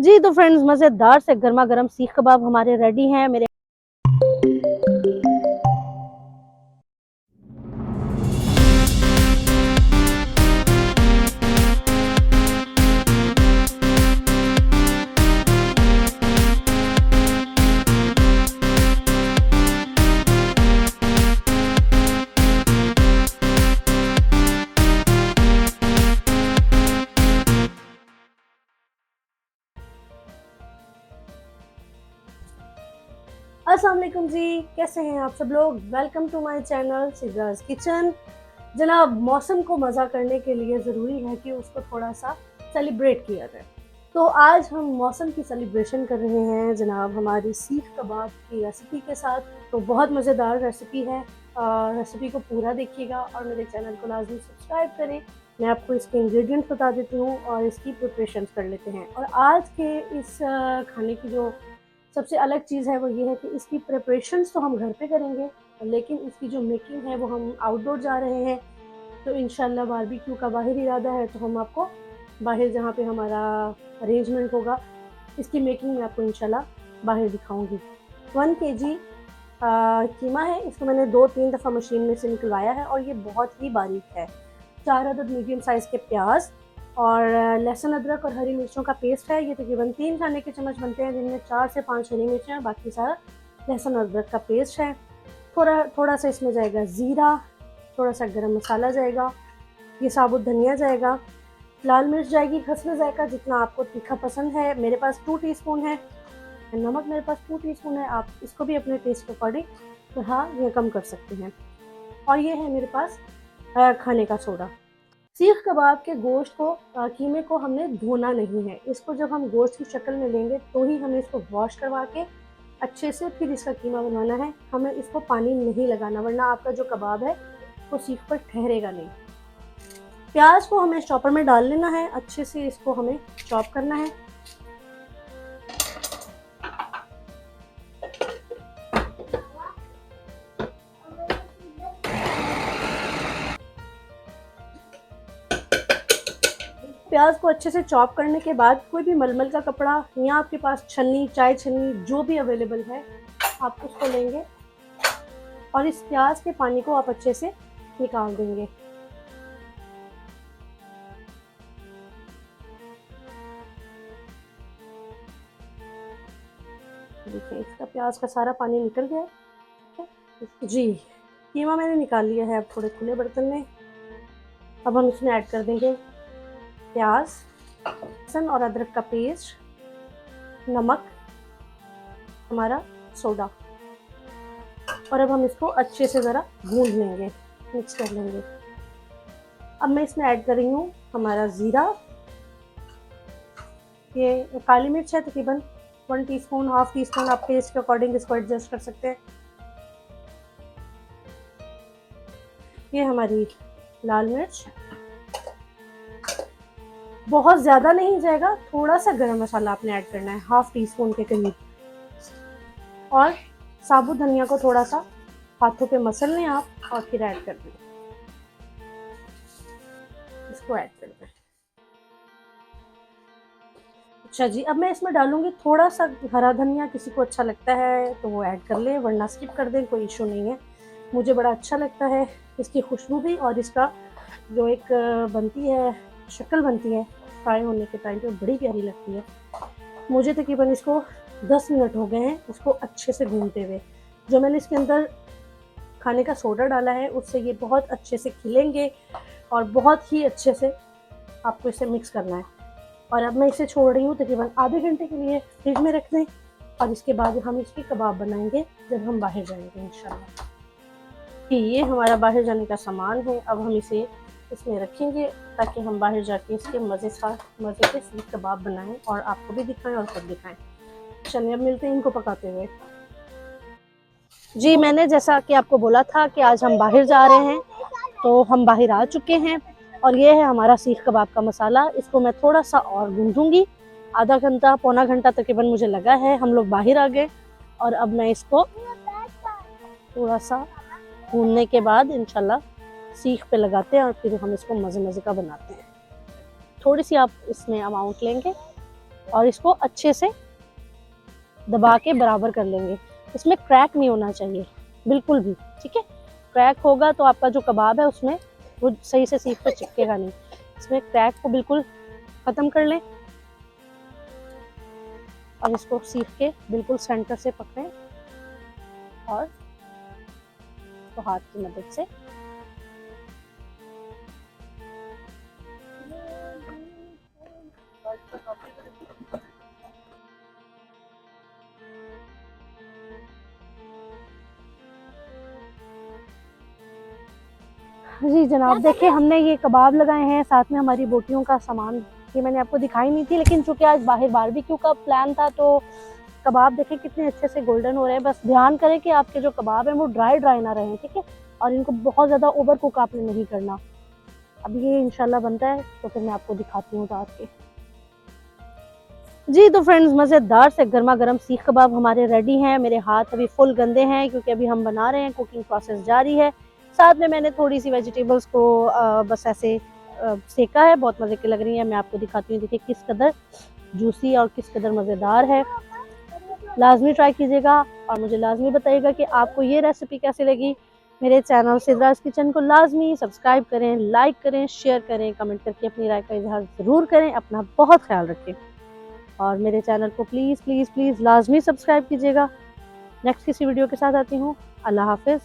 जी तो फ्रेंड्स, मज़ेदार से गर्मा गर्म सीख कबाब हमारे रेडी हैं। मेरे अस्सलाम वालेकुम जी, कैसे हैं आप सब लोग। Welcome to my channel Sidra's kitchen. जनाब, मौसम को मज़ा करने के लिए ज़रूरी है कि उसको थोड़ा सा सेलिब्रेट किया जाए। तो आज हम मौसम की सेलिब्रेशन कर रहे हैं जनाब हमारी सीख कबाब की रेसिपी के साथ। तो बहुत मज़ेदार रेसिपी है। रेसिपी को पूरा देखिएगा और मेरे चैनल को लाजमी सब्सक्राइब करें। मैं आपको इसके इंग्रेडिएंट्स बता देती हूँ और इसकी प्रिपरेशन कर लेते हैं। और आज के इस खाने की जो सबसे अलग चीज़ है वो ये है कि इसकी प्रिपरेशंस तो हम घर पे करेंगे, लेकिन इसकी जो मेकिंग है वो हम आउटडोर जा रहे हैं। तो इंशाल्लाह बारबेक्यू का बाहर इरादा है, तो हम आपको बाहर जहाँ पे हमारा अरेंजमेंट होगा इसकी मेकिंग में आपको इंशाल्लाह बाहर दिखाऊंगी। 1 केजी कीमा है। इसको मैंने 2-3 दफ़ा मशीन में से निकलवाया है और ये बहुत ही बारीक है। 4 अदद मीडियम साइज़ के प्याज और लहसुन, अदरक और हरी मिर्चों का पेस्ट है। ये तकरीबन 3 खाने के चम्मच बनते हैं, जिनमें 4 से 5 हरी मिर्चें और बाकी सारा लहसुन अदरक का पेस्ट है। थोड़ा सा इसमें जाएगा ज़ीरा, थोड़ा सा गरम मसाला जाएगा, ये साबुत धनिया जाएगा, लाल मिर्च जाएगी हस्ब ज़ायक़ा जितना आपको तीखा पसंद है। मेरे पास 2 टीस्पून है। नमक मेरे पास 2 टीस्पून है। आप इसको भी अपने टेस्ट के अकॉर्डिंग बढ़ा या कम कर सकते हैं। और ये है मेरे पास खाने का सोडा। सीख कबाब के गोश्त को कीमे को हमने धोना नहीं है। इसको जब हम गोश्त की शक्ल में लेंगे तो ही हमें इसको वॉश करवा के अच्छे से फिर इसका कीमा बनवाना है। हमें इसको पानी नहीं लगाना, वरना आपका जो कबाब है वो सीख पर ठहरेगा नहीं। प्याज को हमें चॉपर में डाल लेना है, अच्छे से इसको हमें चॉप करना है। प्याज को अच्छे से चॉप करने के बाद कोई भी मलमल का कपड़ा या आपके पास छन्नी, चाय छन्नी जो भी अवेलेबल है, आप उसको लेंगे और इस प्याज के पानी को आप अच्छे से निकाल देंगे। देखिए, इसका प्याज का सारा पानी निकल गया है जी। कीमा मैंने निकाल लिया है अब थोड़े खुले बर्तन में। अब हम इसमें ऐड कर देंगे प्याज, लहसुन और अदरक का पेस्ट, नमक, हमारा सोडा, और अब हम इसको अच्छे से ज़रा भून लेंगे, मिक्स कर लेंगे। अब मैं इसमें ऐड कर रही हूँ हमारा ज़ीरा, ये काली मिर्च है तकरीबन 1 टीस्पून, हाफ टी स्पून, आप टेस्ट के अकॉर्डिंग इसको एडजस्ट कर सकते हैं। ये हमारी लाल मिर्च, बहुत ज़्यादा नहीं जाएगा, थोड़ा सा गरम मसाला आपने ऐड करना है, हाफ टी स्पून के करीब। और साबुत धनिया को थोड़ा सा हाथों पे मसल लें आप और फिर ऐड कर दें। इसको ऐड कर दें। अच्छा जी, अब मैं इसमें डालूंगी थोड़ा सा हरा धनिया। किसी को अच्छा लगता है तो वो ऐड कर ले, वरना स्किप कर दें, कोई इशू नहीं है। मुझे बड़ा अच्छा लगता है इसकी खुशबू भी, और इसका जो एक बनती है शक्ल बनती है फ्राई होने के टाइम पे, बड़ी प्यारी लगती है। मुझे तकरीबन इसको 10 मिनट हो गए हैं उसको अच्छे से भूनते हुए। जो मैंने इसके अंदर खाने का सोडा डाला है उससे ये बहुत अच्छे से खिलेंगे और बहुत ही अच्छे से आपको इसे मिक्स करना है। और अब मैं इसे छोड़ रही हूँ तकरीबन आधे घंटे के लिए फ्रिज में रख दें, और इसके बाद हम इसके कबाब बनाएंगे जब हम बाहर जाएंगे इंशाल्लाह। कि ये हमारा बाहर जाने का सामान है। अब हम इसे इसमें रखेंगे ताकि हम बाहर जाके इसके मज़े के सीख कबाब बनाएं और आपको भी दिखाएं और खुद दिखाएं। चलिए अब मिलते हैं इनको पकाते हुए। जी, मैंने जैसा कि आपको बोला था कि आज हम बाहर जा रहे हैं, तो हम बाहर आ चुके हैं और ये है हमारा सीख कबाब का मसाला। इसको मैं थोड़ा सा और भूनूंगी, आधा घंटा पौना घंटा तकरीबन मुझे लगा है। हम लोग बाहर आ गए और अब मैं इसको थोड़ा सा भूनने के बाद इंशाल्लाह सीख पे लगाते हैं और फिर हम इसको मज़े का बनाते हैं। थोड़ी सी आप इसमें अमाउंट लेंगे और इसको अच्छे से दबा के बराबर कर लेंगे। इसमें क्रैक नहीं होना चाहिए बिल्कुल भी, ठीक है। क्रैक होगा तो आपका जो कबाब है उसमें वो सही से सीख पे चिपकेगा नहीं। इसमें क्रैक को बिल्कुल ख़त्म कर लें और इसको सीख के बिल्कुल सेंटर से पकड़ें और तो हाथ की मदद से जी जनाब, देखिए हमने ये कबाब लगाए हैं, साथ में हमारी बोटियों का सामान, ये मैंने आपको दिखाई नहीं थी, लेकिन चूंकि आज बाहर बारबेक्यू का प्लान था तो कबाब देखें कितने अच्छे से गोल्डन हो रहे हैं। बस ध्यान करें कि आपके जो कबाब हैं वो ड्राई ड्राई ना रहें, ठीक है। और इनको बहुत ज़्यादा ओवर कुक आपने नहीं करना। अब ये इंशाल्लाह बनता है तो फिर मैं आपको दिखाती हूँ उतार के। जी तो फ्रेंड्स, मज़ेदार से गर्मा गर्म सीख कबाब हमारे रेडी हैं। मेरे हाथ अभी फुल गंदे हैं क्योंकि अभी हम बना रहे हैं, कुकिंग प्रोसेस जारी है। साथ में मैंने थोड़ी सी वेजिटेबल्स को बस ऐसे सेका है, बहुत मज़े की लग रही है। मैं आपको दिखाती हूँ, देखिए किस कदर जूसी और किस कदर मज़ेदार है। लाजमी ट्राई कीजिएगा और मुझे लाजमी बताइएगा कि आपको ये रेसिपी कैसी लगी। मेरे चैनल सिद्राज किचन को लाजमी सब्सक्राइब करें, लाइक करें, शेयर करें, कमेंट करके अपनी राय का इजहार ज़रूर करें। अपना बहुत ख्याल रखें और मेरे चैनल को प्लीज़ प्लीज़ प्लीज़ लाजमी सब्सक्राइब कीजिएगा। नेक्स्ट किसी वीडियो के साथ आती हूँ। अल्लाह हाफिज़।